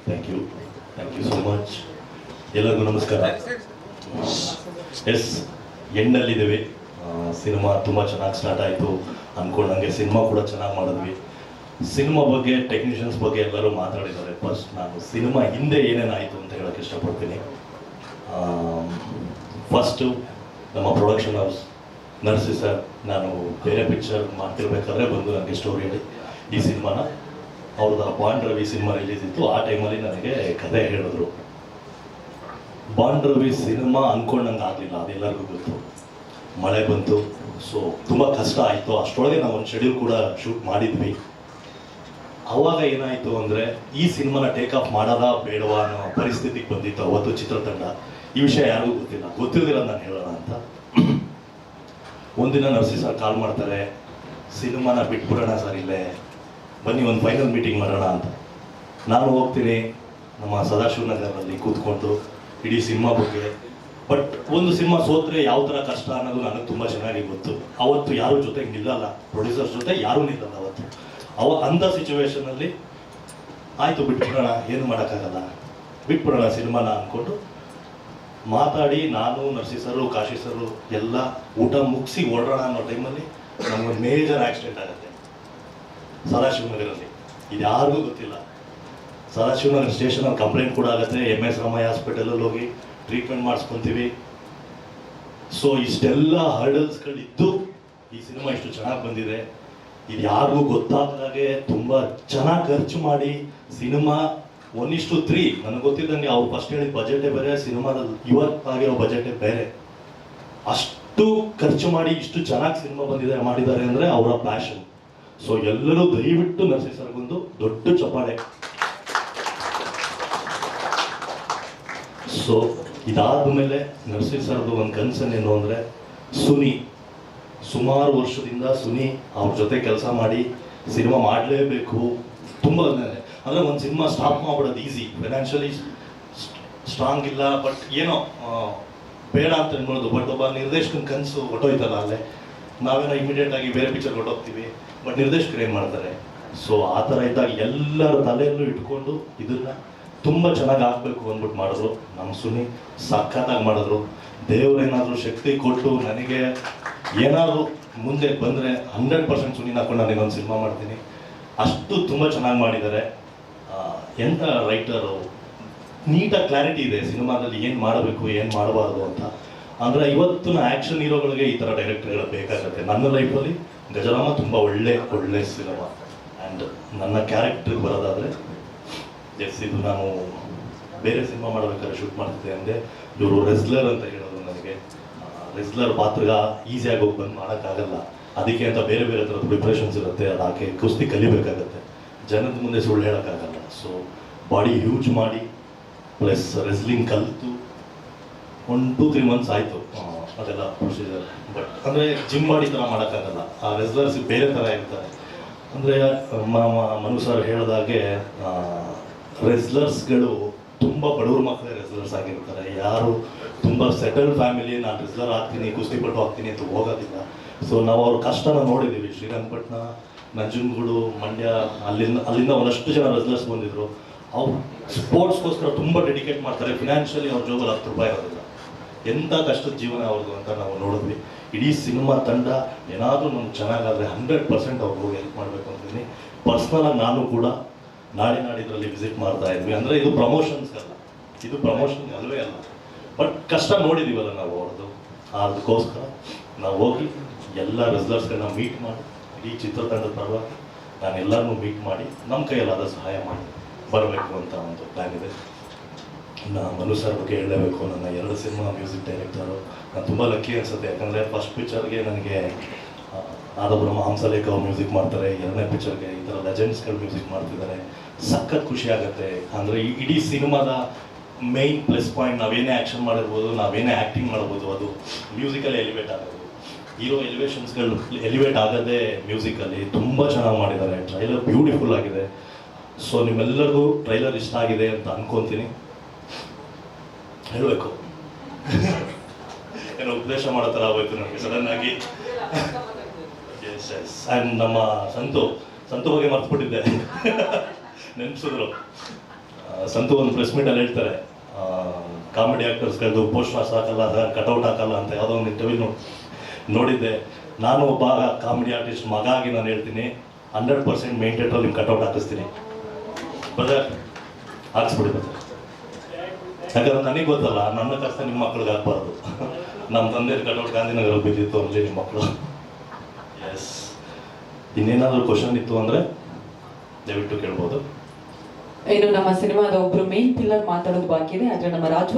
Thank you so much. ಎಲ್ಲರಿಗೂ ನಮಸ್ಕಾರ. S, ಎಂಡಲ್ಲಿದ್ದೇವೆ. Cinema ತುಂಬ ಚೆನ್ನಾಗಿ ಸ್ಟಾರ್ಟ್ ಆಯಿತು ಅಂದ್ಕೊಂಡಂಗೆ ಸಿನಿಮಾ ಕೂಡ ಚೆನ್ನಾಗಿ ಮಾಡಿದ್ವಿ. ಸಿನಿಮಾ ಬಗ್ಗೆ, ಟೆಕ್ನಿಷಿಯನ್ಸ್ ಬಗ್ಗೆ ಎಲ್ಲರೂ ಮಾತಾಡಿದ್ದಾರೆ. ಫಸ್ಟ್ ನಾನು ಸಿನಿಮಾ ಹಿಂದೆ ಏನೇನಾಯಿತು ಅಂತ ಹೇಳೋಕ್ಕೆ ಇಷ್ಟಪಡ್ತೀನಿ. ಫಸ್ಟು ನಮ್ಮ ಪ್ರೊಡಕ್ಷನ್ ಹೌಸ್ ನರ್ಸಿ ಸರ್, ನಾನು ಬೇರೆ ಪಿಕ್ಚರ್ ಮಾಡ್ತಿರ್ಬೇಕಾದ್ರೆ ಬಂದು ನನಗೆ ಸ್ಟೋರಿ ಹೇಳಿ ಈ ಸಿನಿಮಾನ, ಅವ್ರದ್ದು ಬಾಂಡ್ ರವಿ ಸಿನಿಮಾ ರಿಲೀಸ್ ಇತ್ತು, ಆ ಟೈಮಲ್ಲಿ ನನಗೆ ಕಥೆ ಹೇಳಿದ್ರು. ಬಾಂಡ್ ರವಿ ಸಿನಿಮಾ ಅಂದ್ಕೊಂಡಂಗೆ ಆಗಲಿಲ್ಲ, ಅದೆಲ್ಲರಿಗೂ ಗೊತ್ತು. ಮಳೆ ಬಂತು, ಸೊ ತುಂಬ ಕಷ್ಟ ಆಯಿತು. ಅಷ್ಟರೊಳಗೆ ನಾವು ಒಂದು ಶೆಡ್ಯೂಲ್ ಕೂಡ ಶೂಟ್ ಮಾಡಿದ್ವಿ. ಅವಾಗ ಏನಾಯಿತು ಅಂದರೆ ಈ ಸಿನಿಮಾನ ಟೇಕ್ ಆಫ್ ಮಾಡೋದಾ ಬೇಡವಾ ಅನ್ನೋ ಪರಿಸ್ಥಿತಿಗೆ ಬಂದಿತ್ತು ಅವತ್ತು ಚಿತ್ರತಂಡ. ಈ ವಿಷಯ ಯಾರಿಗೂ ಗೊತ್ತಿಲ್ಲ, ಗೊತ್ತಿರೋದಿಲ್ಲ ನಾನು ಹೇಳೋಣ ಅಂತ. ಒಂದಿನ ನರ್ಸಿ ಸರ್ ಕಾಲ್ ಮಾಡ್ತಾರೆ, ಸಿನಿಮಾನ ಬಿಟ್ಬಿಡೋಣ ಸರ್, ಇಲ್ಲೇ ಬನ್ನಿ ಒಂದು ಫೈನಲ್ ಮೀಟಿಂಗ್ ಮಾಡೋಣ ಅಂತ. ನಾನು ಹೋಗ್ತೀನಿ ನಮ್ಮ ಸದಾಶಿವನಗರಲ್ಲಿ ಕೂತ್ಕೊಂಡು ಇಡೀ ಸಿನಿಮಾ ಬಗ್ಗೆ. ಬಟ್ ಒಂದು ಸಿನಿಮಾ ಸೋತ್ರೆ ಯಾವ ಥರ ಕಷ್ಟ ಅನ್ನೋದು ನನಗೆ ತುಂಬ ಚೆನ್ನಾಗಿ ಗೊತ್ತು. ಅವತ್ತು ಯಾರೂ ಜೊತೆಗೆ ನಿಲ್ಲಲ್ಲ, ಪ್ರೊಡ್ಯೂಸರ್ಸ್ ಜೊತೆ ಯಾರೂ ನಿಲ್ಲಲ್ಲ ಅವತ್ತು. ಅಂಥ ಸಿಚುವೇಶನಲ್ಲಿ ಆಯಿತು ಬಿಟ್ಬಿಡೋಣ, ಏನು ಮಾಡೋಕ್ಕಾಗಲ್ಲ, ಬಿಟ್ಬಿಡೋಣ ಸಿನಿಮಾನ ಅಂದ್ಕೊಂಡು ಮಾತಾಡಿ, ನಾನು ನರ್ಸಿ ಸರು ಕಾಶಿ ಸರು ಎಲ್ಲ ಊಟ ಮುಗಿಸಿ ಓಡೋಣ ಅನ್ನೋ ಟೈಮಲ್ಲಿ ನಮಗೊಂದು ಮೇಜರ್ ಆಕ್ಸಿಡೆಂಟ್ ಆಗುತ್ತೆ ಸದಾಶಿವನಗರಲ್ಲಿ. ಇದು ಯಾರಿಗೂ ಗೊತ್ತಿಲ್ಲ. ಸದಾಶಿವನಗರ ಸ್ಟೇಷನಲ್ಲಿ ಕಂಪ್ಲೇಂಟ್ ಕೂಡ ಆಗುತ್ತೆ. MS ರಾಮಯ್ಯ ಹಾಸ್ಪಿಟಲಲ್ಲಿ ಹೋಗಿ ಟ್ರೀಟ್ಮೆಂಟ್ ಮಾಡಿಸ್ಕೊತೀವಿ. ಸೊ ಇಷ್ಟೆಲ್ಲ ಹರ್ಡಲ್ಸ್ಗಳಿದ್ದು ಈ ಸಿನಿಮಾ ಇಷ್ಟು ಚೆನ್ನಾಗಿ ಬಂದಿದೆ. ಇದು ಯಾರಿಗೂ ಗೊತ್ತಾಗದಾಗೆ ತುಂಬ ಚೆನ್ನಾಗಿ ಖರ್ಚು ಮಾಡಿ ಸಿನಿಮಾ 1:3, ನನಗೆ ಗೊತ್ತಿದ್ದಂಗೆ ಅವ್ರು ಫಸ್ಟ್ ಹೇಳಿದ ಬಜೆಟೇ ಬೇರೆ, ಸಿನಿಮಾದಲ್ಲಿ ಇವತ್ತಾಗಿರೋ ಬಜೆಟೇ ಬೇರೆ. ಅಷ್ಟು ಖರ್ಚು ಮಾಡಿ ಇಷ್ಟು ಚೆನ್ನಾಗಿ ಸಿನಿಮಾ ಮಾಡಿದ್ದಾರೆ ಅಂದರೆ ಅವರ ಪ್ಯಾಷನ್. ಸೊ ಎಲ್ಲರೂ ದಯವಿಟ್ಟು ನರ್ಸಿ ಸರ್ಗೊಂದು ದೊಡ್ಡ ಚಪ್ಪಾಳೆ. ಸೊ ಇದಾದ ಮೇಲೆ ನರ್ಸಿ ಸರ್ದು ಒಂದು ಕನ್ಸನ್ ಅಂದರೆ ಸುನಿ, ಸುಮಾರು ವರ್ಷದಿಂದ ಸುನಿ ಅವ್ರ ಜೊತೆ ಕೆಲಸ ಮಾಡಿ ಸಿನಿಮಾ ಮಾಡಲೇಬೇಕು. ತುಂಬ ಅಂದರೆ ಒಂದು ಸಿನಿಮಾ ಸ್ಟಾಪ್ ಮಾಡ್ಬಿಡೋದು ಈಸಿ, ಫೈನಾನ್ಷಿಯಲಿ ಸ್ಟ್ರಾಂಗ್ ಇಲ್ಲ, ಬಟ್ ಏನೋ ಬೇಡ ಅಂತ ಅನ್ಬೋದು. ಬಟ್ ಒಬ್ಬ ನಿರ್ದೇಶಕನ ಕನಸು ಹೊಟ್ಟೋಯ್ತಲ್ಲ, ಅಲ್ಲೇ ನಾವೇನೋ ಇಮಿಡಿಯೇಟಾಗಿ ಬೇರೆ ಪಿಕ್ಚರ್ ಹೊಟ್ಟೋಗ್ತೀವಿ, ಬಟ್ ನಿರ್ದೇಶಕರು ಏನು ಮಾಡ್ತಾರೆ. ಸೊ ಆ ಥರ ಇದ್ದಾಗ ಎಲ್ಲರ ತಲೆಯಲ್ಲೂ ಇಟ್ಕೊಂಡು ಇದನ್ನು ತುಂಬ ಚೆನ್ನಾಗಿ ಆಗಬೇಕು ಅಂದ್ಬಿಟ್ಟು ಮಾಡಿದ್ರು. ನಮ್ಮ ಸುನಿ ಸಖತ್ತಾಗಿ ಮಾಡಿದ್ರು. ದೇವರೇನಾದರೂ ಶಕ್ತಿ ಕೊಟ್ಟು ನನಗೆ ಏನಾದರೂ ಮುಂದೆ ಬಂದರೆ 100% ಸುನಿನ ಹಾಕೊಂಡು ನನಗೊಂದು ಸಿನಿಮಾ ಮಾಡ್ತೀನಿ. ಅಷ್ಟು ತುಂಬ ಚೆನ್ನಾಗಿ ಮಾಡಿದ್ದಾರೆ. ಎಂಥ ರೈಟರು, ನೀಟಾಗಿ ಕ್ಲಾರಿಟಿ ಇದೆ ಸಿನಿಮಾದಲ್ಲಿ ಏನು ಮಾಡಬೇಕು ಏನು ಮಾಡಬಾರ್ದು ಅಂತ. ಅಂದರೆ ಇವತ್ತಿನ ಆ್ಯಕ್ಷನ್ ಹೀರೋಗಳಿಗೆ ಈ ಥರ ಡೈರೆಕ್ಟರ್ಗಳು ಬೇಕಾಗುತ್ತೆ. ನನ್ನ ಲೈಫಲ್ಲಿ ಗಜರಾಮ ತುಂಬ ಒಳ್ಳೆ ಸಿನಿಮಾ. ಆ್ಯಂಡ್ ನನ್ನ ಕ್ಯಾರೆಕ್ಟ್ರಿಗೆ ಬರೋದಾದರೆ, ಎಸ್, ಇದು ನಾನು ಬೇರೆ ಸಿನಿಮಾ ಮಾಡಬೇಕಾದ್ರೆ ಶೂಟ್ ಮಾಡ್ತಿದ್ದೆ ಅಂದೆ. ಇವರು ರೆಸ್ಲರ್ ಅಂತ ಹೇಳೋದು ನನಗೆ. ರೆಸ್ಲರ್ ಪಾತ್ರಗ ಈಸಿಯಾಗಿ ಹೋಗಿ ಬಂದು ಮಾಡೋಕ್ಕಾಗಲ್ಲ, ಅದಕ್ಕೆ ಅಂತ ಬೇರೆ ಬೇರೆ ಥರದ ಪ್ರಿಪ್ರೇಷನ್ಸ್ ಇರುತ್ತೆ. ಅದು ಆಕೆ ಕುಸ್ತಿ ಕಲಿಬೇಕಾಗತ್ತೆ, ಜನದ ಮುಂದೆ ಸುಳ್ಳು ಹೇಳೋಕ್ಕಾಗಲ್ಲ. ಸೊ ಬಾಡಿ ಹ್ಯೂಜ್ ಮಾಡಿ ಪ್ಲಸ್ ರೆಸ್ಲಿಂಗ್ ಕಲಿತು 1-2-3 ಮಂತ್ಸ್ ಆಯಿತು ಅದೆಲ್ಲ ಪ್ರೊಸೀಜರ್. ಬಟ್ ಅಂದರೆ ಜಿಮ್ ಬಾಡಿ ಥರ ಮಾಡೋಕ್ಕಾಗಲ್ಲ, ಆ ರೆಸ್ಲರ್ಸ್ ಬೇರೆ ಥರ ಇರ್ತಾರೆ. ಅಂದರೆ ಮನು ಸರ್ ಹೇಳಿದಾಗೆ ರೆಸ್ಲರ್ಸ್ಗಳು ತುಂಬ ಬಡವ್ರ ಮಕ್ಕಳೇ ರೆಸ್ಲರ್ಸ್ ಆಗಿರ್ತಾರೆ. ಯಾರು ತುಂಬ ಸೆಟಲ್ಡ್ ಫ್ಯಾಮಿಲಿ ನಾನು ರೆಸ್ಲರ್ ಆಗ್ತೀನಿ, ಕುಸ್ತಿಪಟ್ಟು ಆಗ್ತೀನಿ ಅಂತ ಹೋಗೋದಿಲ್ಲ. ಸೊ ನಾವು ಅವ್ರ ಕಷ್ಟನ ನೋಡಿದ್ದೀವಿ. ಶ್ರೀರಂಗಪಟ್ಟಣ, ನಂಜನಗೂಡು, ಮಂಡ್ಯ, ಅಲ್ಲಿಂದ ಒಂದಷ್ಟು ಜನ ರೆಸ್ಲರ್ಸ್ ಬಂದಿದ್ರು. ಅವ್ರು ಸ್ಪೋರ್ಟ್ಸ್ಗೋಸ್ಕರ ತುಂಬ ಡೆಡಿಕೇಟ್ ಮಾಡ್ತಾರೆ. ಫಿನಾನ್ಷಿಯಲಿ ಅವ್ರ ಜೋಬಲ್ಲಿ 10 ರೂಪಾಯಿ ಇರೋದಿಲ್ಲ. ಎಂಥ ಕಷ್ಟದ ಜೀವನ ಅವ್ರದ್ದು ಅಂತ ನಾವು ನೋಡಿದ್ವಿ. ಇಡೀ ಸಿನಿಮಾ ತಂಡ ಏನಾದರೂ ನಮ್ಗೆ ಚೆನ್ನಾಗಾದರೆ 100% ಅವ್ರಿಗೆ ಹೋಗಿ ಹೆಲ್ಪ್ ಮಾಡಬೇಕು ಅಂತೀನಿ. ಪರ್ಸ್ನಲಾಗಿ ನಾನು ಕೂಡ ನಾಡಿದ್ರಲ್ಲಿ ವಿಸಿಟ್ ಮಾಡ್ತಾ ಇದ್ವಿ. ಅಂದರೆ ಇದು ಪ್ರಮೋಷನ್ಸ್ಗಲ್ಲ, ಇದು ಪ್ರಮೋಷನ್ ಅಲ್ಲವೇ ಅಲ್ಲ, ಬಟ್ ಕಷ್ಟ ನೋಡಿದ್ದೀವಲ್ಲ ನಾವು ಅವ್ರದ್ದು. ಅದಕ್ಕೋಸ್ಕರ ನಾವು ಹೋಗಿ ಎಲ್ಲ ರೆಸ್ಲರ್ಸ್ಗಳನ್ನ ಮೀಟ್ ಮಾಡಿ, ಇಡೀ ಚಿತ್ರತಂಡದ ಪರವಾಗಿ ನಾನು ಎಲ್ಲರನ್ನೂ ಮೀಟ್ ಮಾಡಿ ನಮ್ಮ ಕೈಯಲ್ಲಾದ ಸಹಾಯ ಮಾಡಿ ಬರಬೇಕು ಅಂತ ಒಂದು ಪ್ಲ್ಯಾನ್ ಇದೆ. ಮನು ಸರ್ ಬಗ್ಗೆ ಹೇಳಲೇಬೇಕು. ನನ್ನ 2 ಸಿನಿಮಾ ಮ್ಯೂಸಿಕ್ ಡೈರೆಕ್ಟರು. ನಾನು ತುಂಬ ಲಕ್ಕಿ ಅನಿಸುತ್ತೆ, ಯಾಕಂದರೆ ಫಸ್ಟ್ ಪಿಕ್ಚರ್ಗೆ ನನಗೆ ನಾದಬ್ರಹ್ಮ ಹಂಸಲೇಖ ಅವ್ರು ಮ್ಯೂಸಿಕ್ ಮಾಡ್ತಾರೆ, 2ನೇ ಪಿಕ್ಚರ್ಗೆ ಈ ಥರ ಲೆಜೆಂಡ್ಸ್ಗಳು ಮ್ಯೂಸಿಕ್ ಮಾಡ್ತಿದ್ದಾರೆ. ಸಖತ್ ಖುಷಿ ಆಗುತ್ತೆ. ಅಂದರೆ ಇಡೀ ಸಿನಿಮಾದ ಮೇಯ್ನ್ ಪ್ಲಸ್ ಪಾಯಿಂಟ್, ನಾವೇನೇ ಆ್ಯಕ್ಷನ್ ಮಾಡಿರ್ಬೋದು, ನಾವೇನೇ ಆ್ಯಕ್ಟಿಂಗ್ ಮಾಡ್ಬೋದು, ಅದು ಮ್ಯೂಸಿಕಲ್ಲಿ ಎಲಿವೇಟ್ ಆಗೋದು. ಹೀರೋ ಎಲಿವೇಷನ್ಸ್ಗಳು ಎಲಿವೇಟ್ ಆಗೋದೇ ಮ್ಯೂಸಿಕಲ್ಲಿ. ತುಂಬ ಚೆನ್ನಾಗಿ ಮಾಡಿದ್ದಾರೆ. ಟ್ರೈಲರ್ ಬ್ಯೂಟಿಫುಲ್ ಆಗಿದೆ. ಸೊ ನಿಮ್ಮೆಲ್ಲರಿಗೂ ಟ್ರೈಲರ್ ಇಷ್ಟ ಆಗಿದೆ ಅಂತ ಅನ್ಕೊತೀನಿ. ಹೇಳಬೇಕು ಏನೋ ಉಪದೇಶ ಮಾಡೋ ಥರ ಆಗೋಯ್ತು ನನಗೆ ಸಡನ್ನಾಗಿ. ಆ್ಯಂಡ್ ನಮ್ಮ ಸಂತು ಬಗ್ಗೆ ಮರ್ತ್ಬಿಟ್ಟಿದ್ದೆ, ನೆನಪಿಸಿದ್ರು. ಸಂತು ಒಂದು ಪ್ರೆಸ್ ಮೀಟಲ್ಲಿ ಹೇಳ್ತಾರೆ ಕಾಮಿಡಿ ಆ್ಯಕ್ಟರ್ಸ್ಗಳದ್ದು ಪೋಸ್ಟರ್ಸ್ ಹಾಕಲ್ಲ ಕಟೌಟ್ ಹಾಕಲ್ಲ ಅಂತ ಯಾವುದೋ ಒಂದು ಇಂಟರ್ವ್ಯೂ ನೋಡಿದ್ದೆ. ನಾನು ಒಬ್ಬ ಕಾಮಿಡಿ ಆರ್ಟಿಸ್ಟ್ ಮಗ ಆಗಿ ನಾನು ಹೇಳ್ತೀನಿ 100% ಮೇನ್ ಥಿಯೇಟ್ರಲ್ಲಿ ನಿಮ್ಮ ಕಟೌಟ್ ಹಾಕಿಸ್ತೀನಿ ಬ್ರದರ್, ಹಾಕ್ಸ್ಬಿಡಿ ಬ್ರದರ್. ಯಾಕಂದ್ರೆ ನನಗೆ ಗೊತ್ತಲ್ಲ, ನನ್ನ ಕಷ್ಟ ನಿಮ್ಮ ಮಕ್ಳಿಗೆ ಹಾಕ್ಬಾರ್ದು. ನಮ್ಮ ತಂದೆ ಕಟೌಟ್ ಗಾಂಧಿನಗರ ಬಿದ್ದಿತ್ತು ಅಲ್ಲಿ ನಿಮ್ಮ ಮಕ್ಕಳು. ಎಸ್, ಇನ್ನೇನಾದರೂ ಕ್ವಶನ್ ಇತ್ತು ಅಂದರೆ ದಯವಿಟ್ಟು ಕೇಳ್ಬೋದು. ಇನ್ನು ನಮ್ಮ ಸಿನಿಮಾದ ಒಬ್ರು ಮೇನ್ ಪಿಲ್ಲರ್ ಮಾತಾಡೋದು ಬಾಕಿ ಇದೆ, ಆದ್ರೆ ನಮ್ಮ ರಾಜು